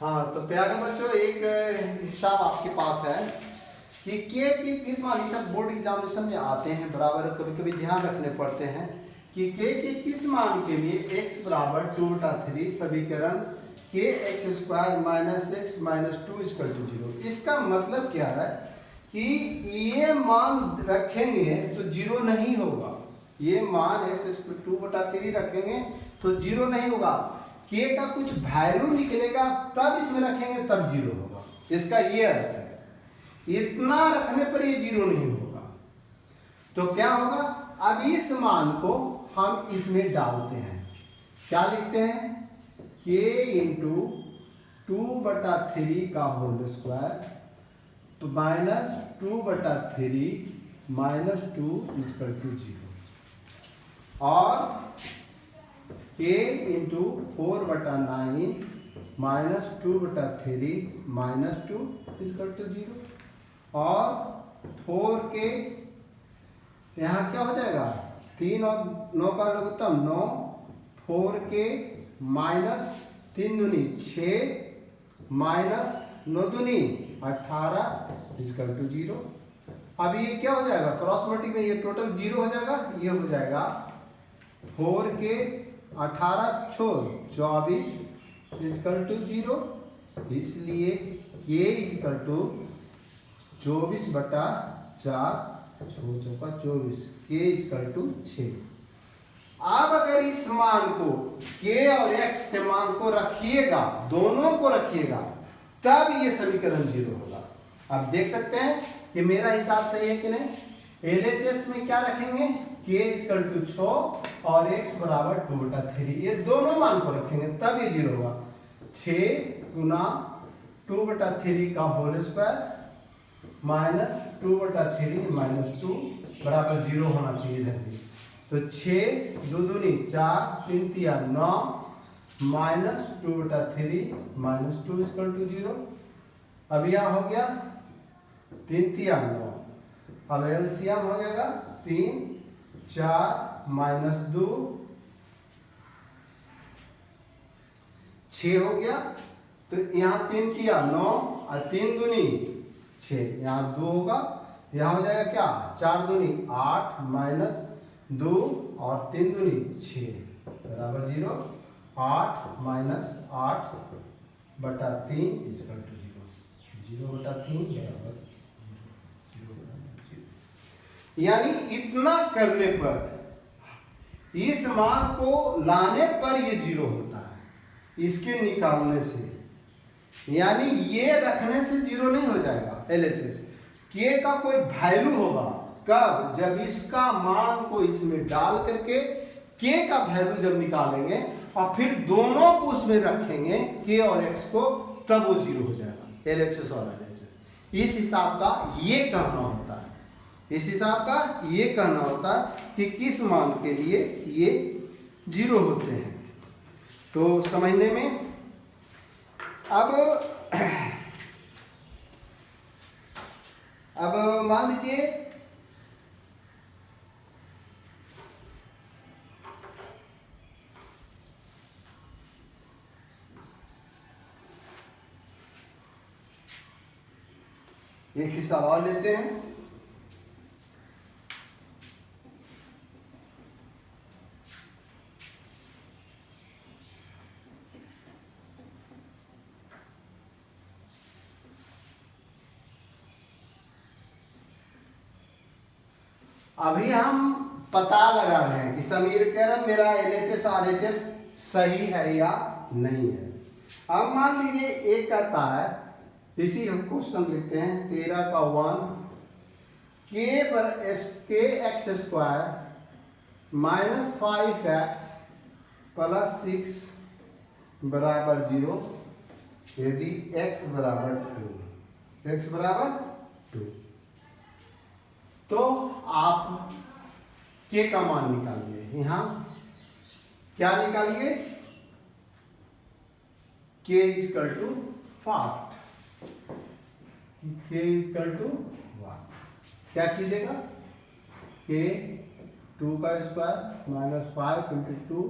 हाँ तो प्यारे बच्चों, एक हिसाब आपके पास है कि के की किस मान, ये सब बोर्ड एग्जामिनेशन में आते हैं बराबर, कभी कभी ध्यान रखने पड़ते हैं कि के किस मान के लिए x बराबर 2/3 समीकरण के x square minus x minus 2 equal to 0। इसका मतलब क्या है कि ये मान रखेंगे तो 0 नहीं होगा। ये मान x 2/3 रखेंगे तो 0 नहीं होगा। के का कुछ वैल्यू निकलेगा तब इसमें रखेंगे तब 0 होगा। इसका ये अर्थ है। इतना रखने पर ये 0 नहीं होगा। तो क्या होगा, अब इस मान को हम इसमें डालते हैं। क्या लिखते हैं, k इंटू 2/3 का whole square minus 2/3 minus 2 equal to 0 और k into 4/9 minus 2/3 minus 2 equal to 0 और 4k यहाँ क्या हो जाएगा, 3 और 9 का लघुत्तम 9, 4k माइनस 3 दूनी 6 माइनस 9 दूनी 18 इक्वल टू 0। अब ये क्या हो जाएगा, क्रॉस मल्टीप्लाई में ये टोटल 0 हो जाएगा। ये हो जाएगा 4k 18 छोड़ 24 इक्वल टू 0। इसलिए k इक्वल टू 24/4 चौका 24, k इक्वल टू 6। अब अगर इस मान को k और x के मान को रखिएगा, दोनों को रखिएगा, तब ये समीकरण 0 होगा। अब देख सकते हैं कि मेरा हिसाब सही है कि नहीं। LHS में क्या रखेंगे, k इक्वल टू 6 और x बराबर 2/3, ये दोनों मान को रखेंगे तब ये 0 होगा। 6 गुना 2/3 का होल स्क्वायर माइनस 2/3 माइनस 2 बराबर 0 होना चाहिए इधर भी। तो 6 2 दूनी 4 3 तिया 9 माइनस 2/3 माइनस 2 इक्वल टू 0। अब यह हो गया 3 तिया 9, अब एलसीएम हो जाएगा 3 4 माइनस 2 6 हो गया। तो यहाँ 3 तिया 9 और 3 दूनी 6, यहाँ 2 होगा, यहाँ हो जाएगा क्या 4 दूनी 8 माइनस 2 और 3 दूनी 6 बराबर 0। 8 माइनस 8/3 इक्वल टू 0, 0/3 बराबर 0। यानी इतना करने पर इस मान को लाने पर ये 0 होता है, इसके निकालने से। यानी ये रखने से 0 नहीं हो जाएगा। LHS k का कोई वैल्यू होगा कब, जब इसका मान को इसमें डाल करके k का वैल्यू जब निकालेंगे और फिर दोनों को उसमें रखेंगे k और x को, तब वो 0 हो जाएगा। LHS और LHS इस हिसाब का ये कहना होता है। इस हिसाब का ये कहना होता है कि किस मान के लिए ये 0 होते हैं। तो समझने में अब मान लीजिए एक हिसाब और लेते हैं। अभी हम पता लगा रहे हैं कि समीकरण मेरा LHS RHS सही है या नहीं है। अब मान लीजिए एक कहता है, इसी हम क्वेश्चन लिखते हैं 13 का 1 k x square minus 5x plus 6 बराबर 0 यदि x बराबर 2। तो आप k का मान निकालिए। यहाँ क्या निकालिए, k equal to 5, k equal to 1। क्या कीजिएगा, k 2 का square minus 5 into 2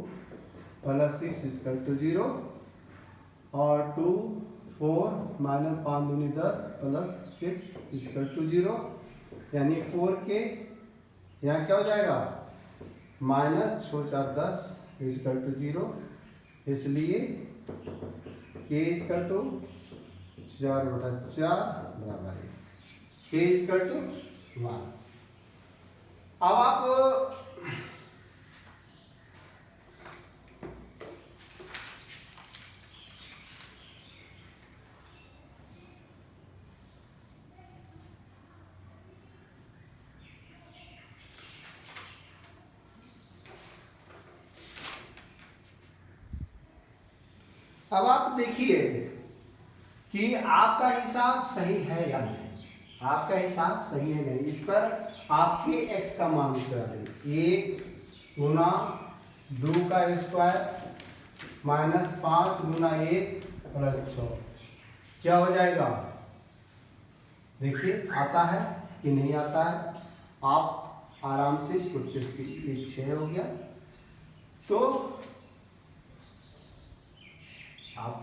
plus 6 equal to 0 और 2 4 माइनस 5 दूनी 10 प्लस 6 इक्वल टू 0, यानी 4k यहाँ क्या हो जाएगा माइनस 6 4 10 इक्वल टू 0, इसलिए k इक्वल टू 4/4 बराबर है k इक्वल टू 1। अब आप देखिए कि आपका हिसाब सही है या नहीं, आपका हिसाब सही है नहीं, इस पर आपके x का मान करा दें। 1 गुना 2 का स्क्वायर माइनस 5 गुना 1 प्लस 6 क्या हो जाएगा, देखिए आता है कि नहीं आता है। आप आराम से इसको टेस्ट कीजिए, 6 हो गया तो आप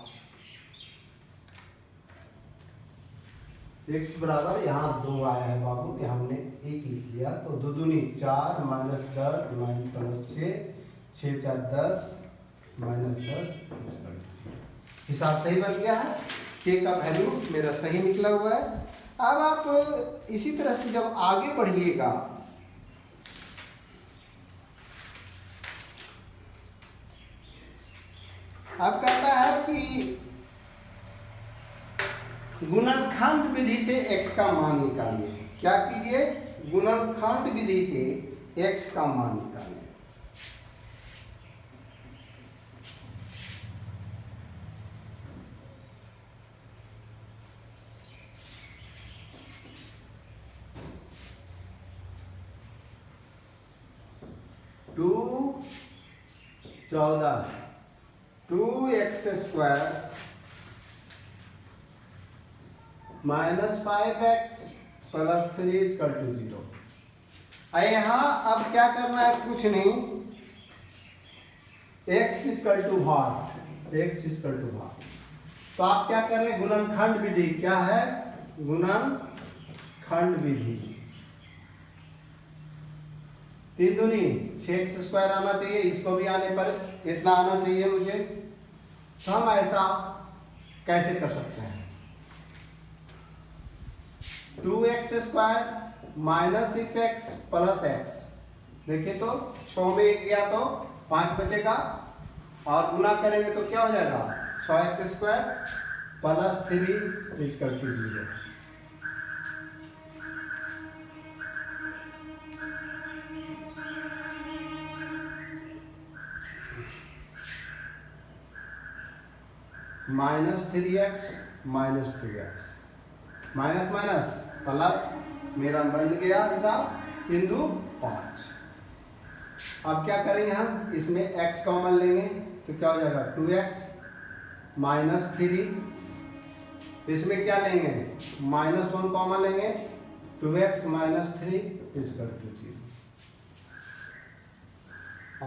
x बराबर यहाँ 2 आया है बाबू, यहाँ हमने 1 लिख लिया, तो 2 दूनी 4 माइनस 10 माइनस प्लस 6 6 4 10 माइनस 10 हिसाब सही बन गया है, k का वैल्यू मेरा सही निकला हुआ है। अब आप इसी तरह से जब आगे बढ़िएगा अब कहता है कि गुणनखंड विधि से x का मान निकालिए। क्या कीजिए, गुणनखंड विधि से x का मान निकालिए। Two 14 2x² minus 5x plus 3 equal to 0। यहाँ अब क्या करना है, कुछ नहीं, x इक्वल टू भाग, x इक्वल टू भाग, तो आप क्या कर रहे हैं, गुणनखंड विधि। क्या है, गुणनखंड विधि। 3 दूनी 6x² आना चाहिए, इसको भी आने पर इतना आना चाहिए मुझे, तो हम ऐसा कैसे कर सकते हैं, 2x² minus 6x plus x, देखिए तो 6 में 1 गया तो 5 बचेगा, और गुना करेंगे तो क्या हो जाएगा 6x² plus 3 equal to 0। Minus 3x minus 2x, minus minus plus, मेरा बन गया हिसाब 3 2 5। अब क्या करेंगे हम, इसमें x कॉमन लेंगे तो क्या हो जाएगा 2x माइनस 3, इसमें क्या लेंगे -1 कॉमन लेंगे, 2x माइनस 3 इक्वल टू 0,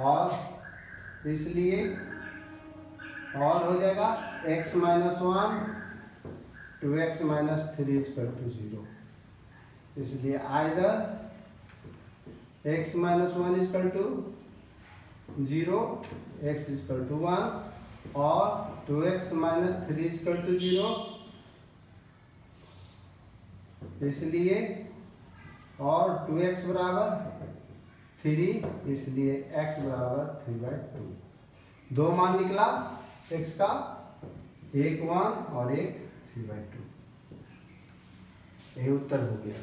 और इसलिए और हो जाएगा x minus 1 2x minus 3 equal to 0, इसलिए either x minus 1 equal to 0 x equal to 1 और 2x माइनस 3 इक्वल टू 0, इसलिए और 2x बराबर 3, इसलिए x बराबर 3/2। 2 मान निकला x का, एक 1 और एक 3/2, यही उत्तर हो गया।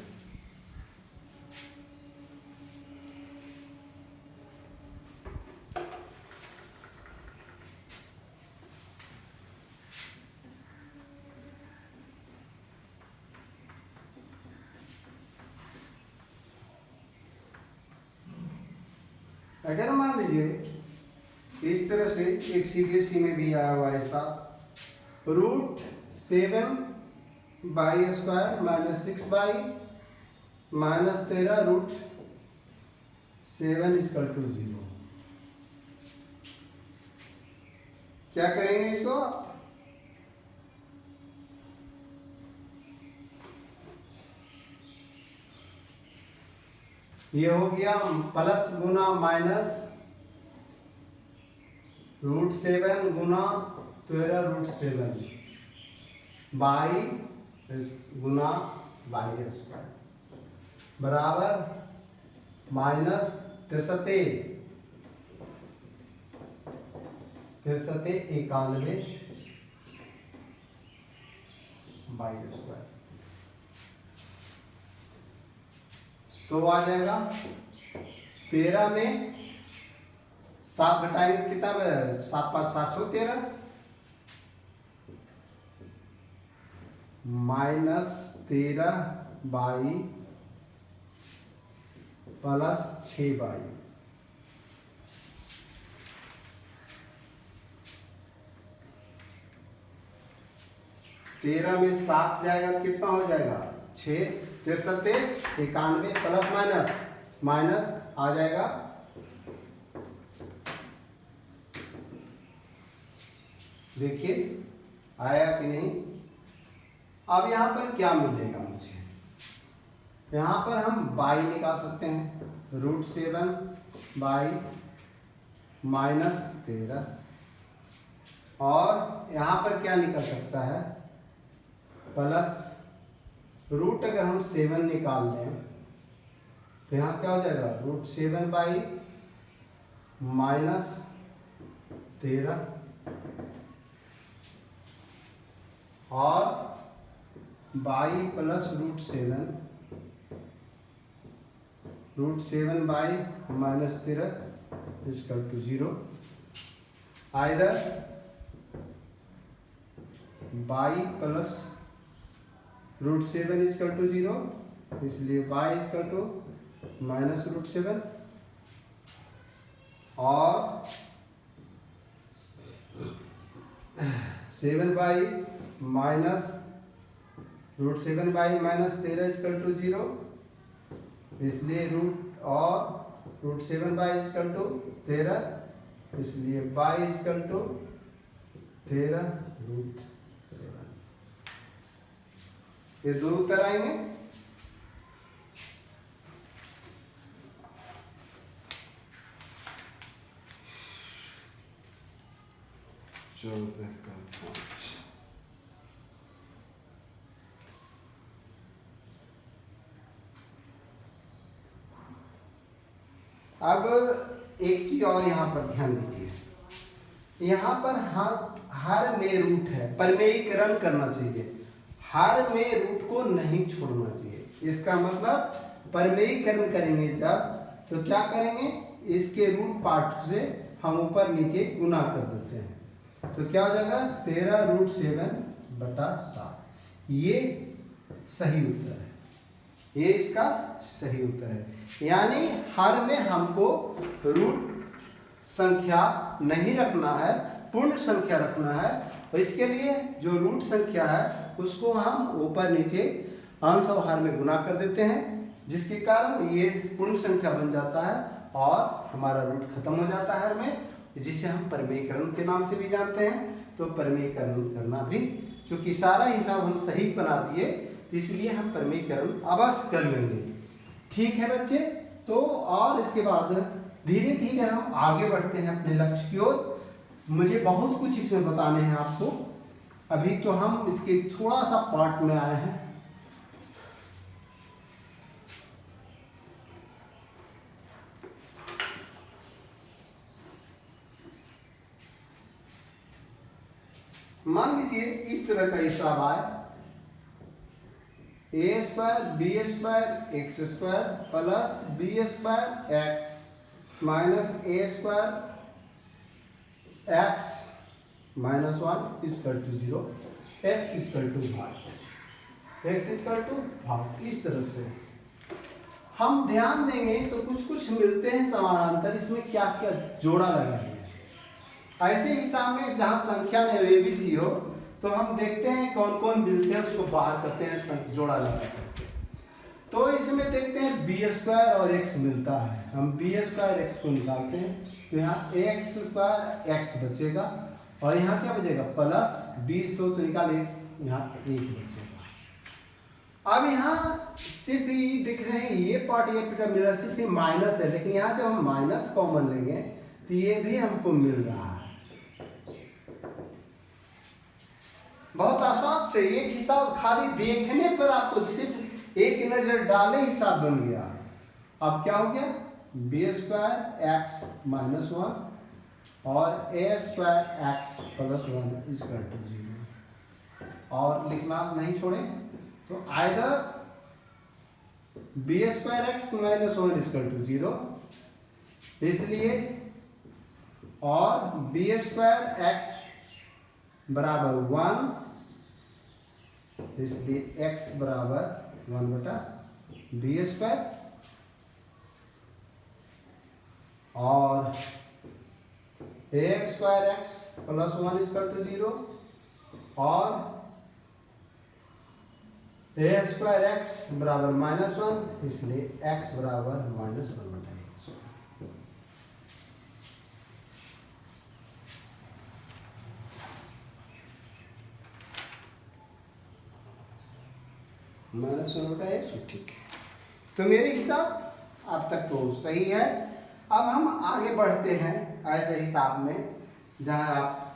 अगर मान लीजिए इस तरह से एक CBSE में भी आया हुआ ऐसा, √7 y square minus 6 y minus 13 √7 equal to 0। क्या करेंगे इसको, ये हो गया प्लस गुना माइनस √7 गुना 13√7 बाई गुना बाई स्क्वायर बराबर माइनस 93 91 बाई स्क्वायर। तो आ जाएगा 13 में 7 घटाएंगे कितना 7 5 7 13 माइनस 13 बाई प्लस 6 बाई। तेरह में 7 जाएगा कितना हो जाएगा 6 63 91 प्लस माइनस माइनस आ जाएगा देखिए आया कि नहीं। अब यहाँ पर क्या मिलेगा मुझे, यहाँ पर हम बाई निकाल सकते हैं √7 बाई माइनस 13 और यहाँ पर क्या निकल सकता है प्लस रूट अगर हम 7 निकाल लें तो यहाँ क्या हो जाएगा √7 बाई माइनस 13 और y plus √7 y minus 13 equal to 0। Either y plus √7 equal to 0 इसलिए बाई इक्वल टू माइनस √7 और 7 y minus √7 y minus 13 equal to 0 इसलिए रूट और √7 बाई इक्वल टू 13 इसलिए बाई इक्वल टू 13√7। ये दो उत्तर आएंगे। अब एक चीज और यहाँ पर ध्यान दीजिए, यहाँ पर हर में रूट है, परमेयीकरण करना चाहिए, हर में रूट को नहीं छोड़ना चाहिए। इसका मतलब परमेयीकरण करेंगे जब तो क्या करेंगे इसके रूट पार्ट से हम ऊपर नीचे गुना कर देते हैं तो क्या हो जाएगा 13√7/7। ये सही उत्तर है, ये इसका सही उत्तर है। यानी हर में हमको रूट संख्या नहीं रखना है, पूर्ण संख्या रखना है। और इसके लिए जो रूट संख्या है उसको हम ऊपर नीचे अंश और हर में गुना कर देते हैं, जिसके कारण ये पूर्ण संख्या बन जाता है और हमारा रूट खत्म हो जाता है हर में, जिसे हम परमेयीकरण के नाम से भी जानते हैं। तो परमेयीकरण करना भी, चूंकि सारा हिसाब हम सही बना दिए इसलिए हम परमेयीकरण अवश्य कर लेंगे। ठीक है बच्चे, तो और इसके बाद धीरे धीरे हम आगे बढ़ते हैं अपने लक्ष्य की ओर। मुझे बहुत कुछ इसमें बताने हैं आपको, अभी तो हम इसके थोड़ा सा पार्ट में आए हैं। मान लीजिए इस तरह का हिसाब आए a² b² x² plus b² x minus a² x minus 1 equal to 0, x equal to भाग। इस तरह से हम ध्यान देंगे तो कुछ कुछ मिलते हैं समानांतर, इसमें क्या क्या जोड़ा लगा है। ऐसे हिसाब में जहां संख्या में ABC हो तो हम देखते हैं कौन कौन मिलते हैं, उसको बाहर करते हैं जोड़ा लगा करके। तो इसमें देखते हैं b² और x मिलता है, हम b² x को निकालते हैं तो यहाँ a² x बचेगा और यहाँ क्या बचेगा प्लस 20 तो निकाल x, यहाँ 1 बचेगा। अब यहाँ सिर्फ ये दिख रहे हैं, ये पार्ट ये बेटा मेरा सिर्फ ये माइनस है, लेकिन यहाँ जब हम माइनस कॉमन लेंगे तो ये भी हमको मिल रहा है। बहुत आसान से एक हिसाब खाली देखने पर आपको सिर्फ एक नजर डाले हिसाब बन गया। अब क्या हो गया, B square x minus one और A square x plus one equal to 0। और लिखना नहीं छोड़े तो either B square x minus one equal to 0, इसलिए और बी स्क्वायर एक्स बराबर 1, इसलिए x बराबर 1 बटा बी स्क्वायर, और A square x plus 1 equal to 0 और ए स्क्वायर एक्स बराबर माइनस 1, इसलिए x बराबर माइनस 1 बटा एक्स। माइनस 1 बटा एक्स, ठीक है। तो मेरे हिसाब अब तक तो सही है। अब हम आगे बढ़ते हैं ऐसे हिसाब में जहां आप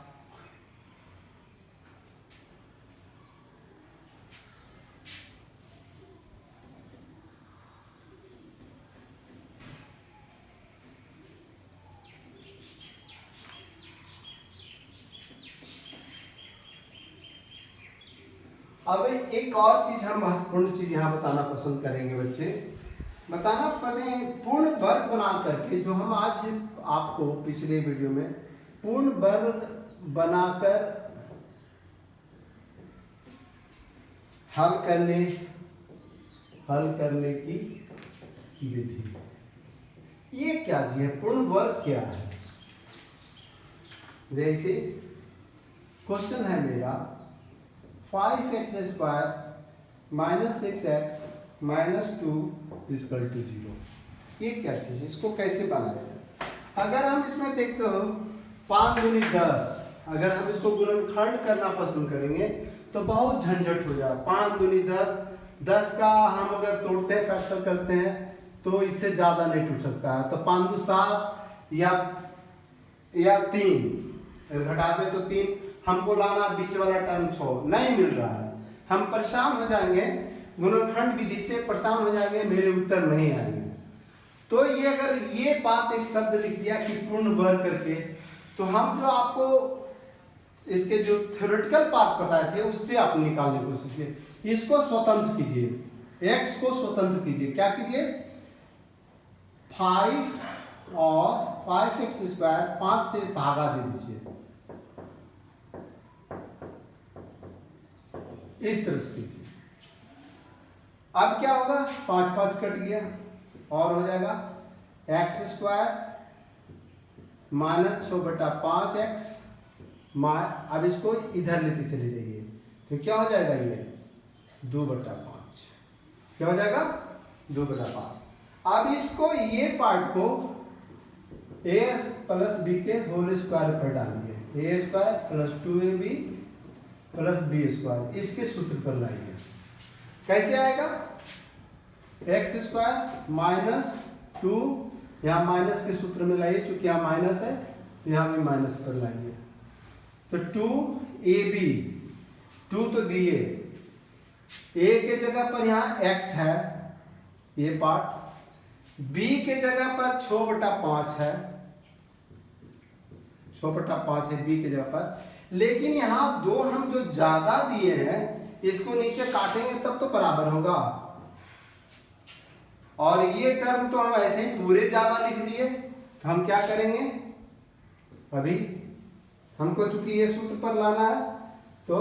अब एक और चीज हम महत्वपूर्ण चीज यहाँ बताना पसंद करेंगे बच्चे, बताना पूर्ण वर्ग बना करके, जो हम आज आपको पिछले वीडियो में पूर्ण वर्ग बनाकर हल करने की विधि, ये क्या चीज है, पूर्ण वर्ग क्या है। जैसे क्वेश्चन है मेरा 5x square minus 6x minus 2 equal to 0, ये क्या चीज है, इसको कैसे बनाया जाए। अगर हम इसमें देखते हो 5 दूनी 10, अगर हम इसको गुणनखंड करना पसंद करेंगे तो बहुत झंझट हो जाए। 5 दूनी 10, 10 का हम अगर तोड़ते हैं फैक्टर करते हैं तो इससे ज्यादा नहीं टूट सकता है। तो 5 दू 7 या 3 घटाते तो 3, हमको लाना बीच वाला टर्म 6 नहीं मिल रहा है, हम परेशान हो जाएंगे, गुणनखंड विधि से परेशान हो जाएंगे, मेरे उत्तर नहीं आएंगे। तो ये अगर ये बात एक शब्द लिख दिया कि पूर्ण वर्ग करके, तो हम जो आपको इसके जो थ्योरेटिकल पार्ट बताए थे उससे आप निकालने की कोशिश कीजिए। इसको स्वतंत्र कीजिए, x को स्वतंत्र कीजिए, क्या कीजिए 5 और 5x स्क्वायर 5 से भागा दे दीजिए, इस तरह से कीजिए। अब क्या होगा, 5 5 कट गया और हो जाएगा एक्स स्क्वायर माइनस 6 बटा 5x, अब इसको इधर लेते चले जाइए तो क्या हो जाएगा, ये 2 बटा 5, क्या हो जाएगा 2 बटा 5। अब इसको ये पार्ट को a प्लस बी के होल स्क्वायर पर डालिए, a स्क्वायर plus 2ab plus b square, इसके सूत्र पर लाइए। कैसे आएगा, एक्स स्क्वायर माइनस 2, यहाँ माइनस के सूत्र में लाइए, क्योंकि यहाँ माइनस है यहाँ भी माइनस पर लाइए। तो 2ab, 2 तो दिए, a के जगह पर यहाँ x है ये पार्ट, b के जगह पर 6 बटा 5 है, 6 बटा 5 है b के जगह पर, लेकिन यहाँ 2 हम जो ज्यादा दिए हैं इसको नीचे काटेंगे तब तो बराबर होगा, और ये टर्म तो हम ऐसे ही पूरे ज्यादा लिख दिए। तो हम क्या करेंगे, अभी हमको चूंकि ये सूत्र पर लाना है तो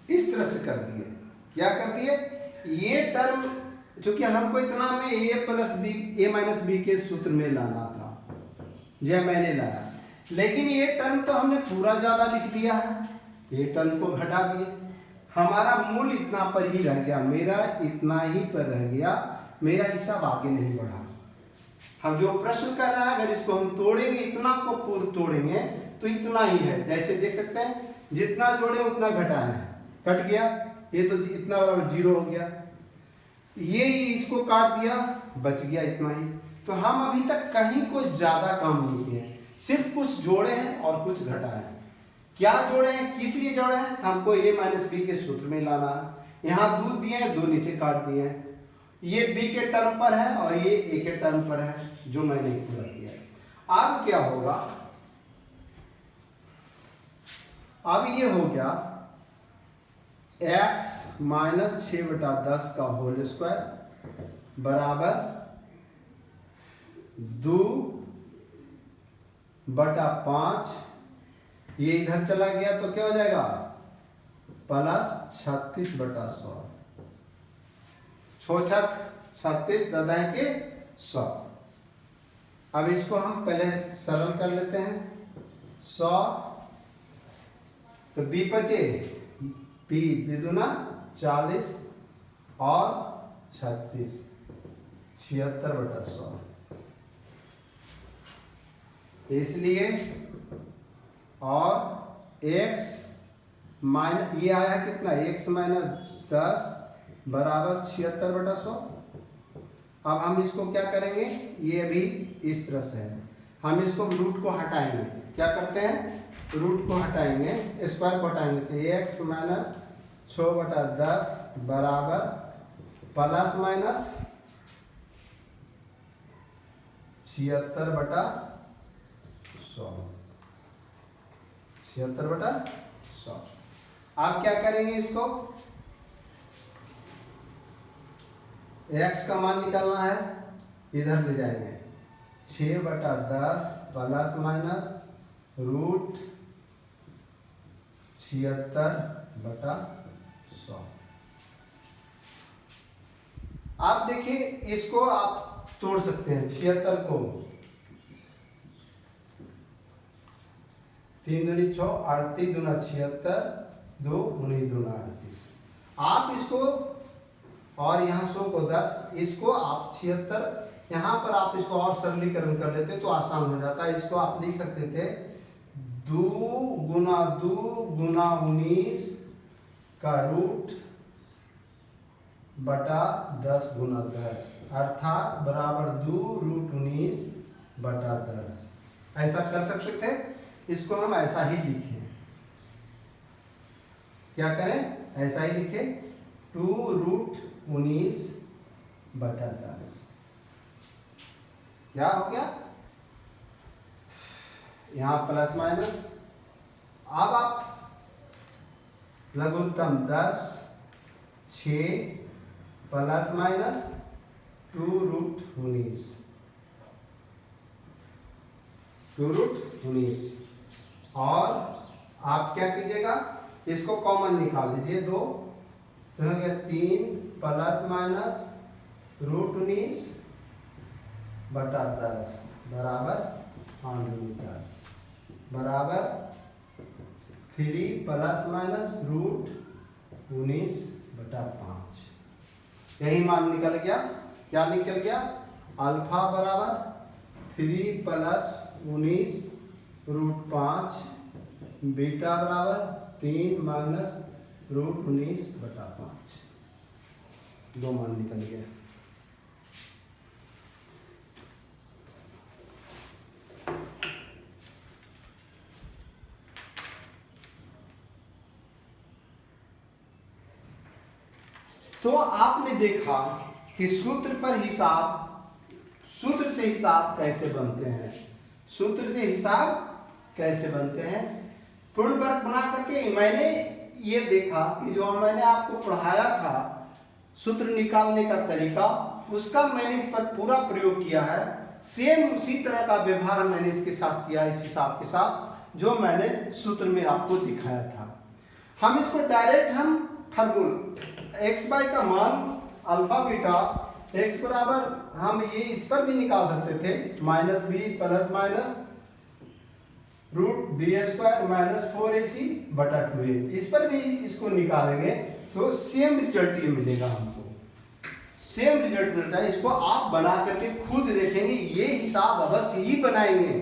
इस तरह से कर दिए, क्या कर दिए, ये टर्म चूंकि हमको इतना में a plus b a minus b के सूत्र में लाना था, यह मैंने लाया, लेकिन ये टर्म तो हमने पूरा ज्यादा लिख दिया है, ये टर्म को घटा दिए, हमारा मूल इतना पर ही रह गया, मेरा इतना ही पर रह गया, मेरा हिसाब आगे नहीं बढ़ा। हम जो प्रश्न कर रहा है अगर इसको हम तोड़ेंगे, इतना को पूर्व तोड़ेंगे तो इतना ही है। जैसे देख सकते हैं जितना जोड़े उतना घटाए है, कट गया, ये तो इतना बराबर 0 हो गया, ये इसको काट दिया, बच गया इतना ही। तो हम अभी तक कहीं कोई ज्यादा काम नहीं किए हैं, सिर्फ कुछ जोड़े हैं और कुछ घटाए हैं। क्या जोड़े हैं, किस लिए जोड़े हैं, हमको a माइनस बी के सूत्र में लाना है। यहाँ 2 दिए हैं, 2 नीचे काट दिए हैं, ये b के टर्म पर है और ये a के टर्म पर है, जो मैंने पूरा किया है। अब क्या होगा, अब ये हो गया x माइनस 6/10 का होल स्क्वायर बराबर 2/5, ये इधर चला गया तो क्या हो जाएगा प्लस 36/100, 6 छक 36 दादा के 100। अब इसको हम पहले सरल कर लेते हैं, 100 तो b बचे, b दूना 40 और 36, 76/100। इसलिए और x माइनस ये आया कितना, x माइनस 10 बराबर 76/100। अब हम इसको क्या करेंगे, ये भी इस तरह से है, हम इसको रूट को हटाएंगे। क्या करते हैं, रूट को हटाएंगे, स्क्वायर को हटाएंगे, तो x माइनस 6/10 बराबर प्लस माइनस 76/100, 76/100। आप क्या करेंगे, इसको x का मान निकालना है, इधर ले जाएंगे, 6/10 प्लस माइनस रूट 76/100। आप देखिए इसको आप तोड़ सकते हैं, 76 को 3 दूनी 6, 38 दूना 76, 2 19 दूना 38। आप इसको और यहाँ 100 को 10, इसको आप 76, यहाँ पर आप इसको और सरलीकरण कर लेते तो आसान हो जाता है। इसको आप लिख सकते थे 2 गुना 2 गुना 19 का रूट बटा 10 गुना 10, अर्थात बराबर 2 रूट 19 बटा 10। ऐसा कर सकते थे, इसको हम ऐसा ही लिखें, क्या करें, ऐसा ही लिखें 2 रूट 19 बटा 10। क्या हो गया, यहां प्लस माइनस। अब आप लघुत्तम 10 6 प्लस माइनस 2 रूट 19, 2 रूट 19, और आप क्या कीजिएगा, इसको कॉमन निकाल दीजिए, 2 तो हो गया 3 प्लस माइनस रूट 19 बटा 10 बराबर 10 बराबर 3 प्लस माइनस रूट 19 बटा 5। यही मान निकल गया, क्या निकल गया, अल्फा बराबर 3 प्लस 19 रूट 5, बीटा बराबर 3 माइनस रूट 19 बटा 5। 2 मान निकल गया। तो आपने देखा कि सूत्र से हिसाब कैसे बनते हैं, सूत्र से हिसाब कैसे बनते हैं। पूर्ण वर्ग बना करके मैंने ये देखा कि जो मैंने आपको पढ़ाया था सूत्र निकालने का तरीका, उसका मैंने इस पर पूरा प्रयोग किया है। सेम उसी तरह का व्यवहार मैंने इसके साथ किया, इस हिसाब के साथ जो मैंने सूत्र में आपको दिखाया था। हम इसको डायरेक्ट हम फार्मूला x बाई का मान अल्फा बीटा x बराबर हम ये इस पर भी निकाल सकते थे, minus b plus minus root b square minus 4ac बटा 2a, इस पर भी इसको निकालेंगे तो सेम रिजल्ट ये मिलेगा, हमको सेम रिजल्ट मिलता है। इसको आप बना करके खुद देखेंगे, ये हिसाब अवश्य ही बनाएंगे,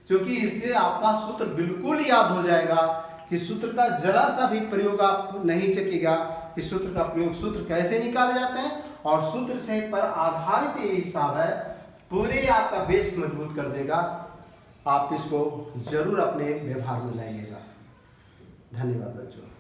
क्योंकि इससे आपका सूत्र बिल्कुल याद हो जाएगा कि सूत्र का जरा सा भी प्रयोग आप नहीं चकेगा कि सूत्र का प्रयोग, सूत्र कैसे निकाले जाते हैं, और सूत्र से पर आधारित ये हिसाब है, पूरे आपका बेस मजबूत कर देगा। आप इसको जरूर अपने व्यवहार में लाइएगा। धन्यवाद बच्चों।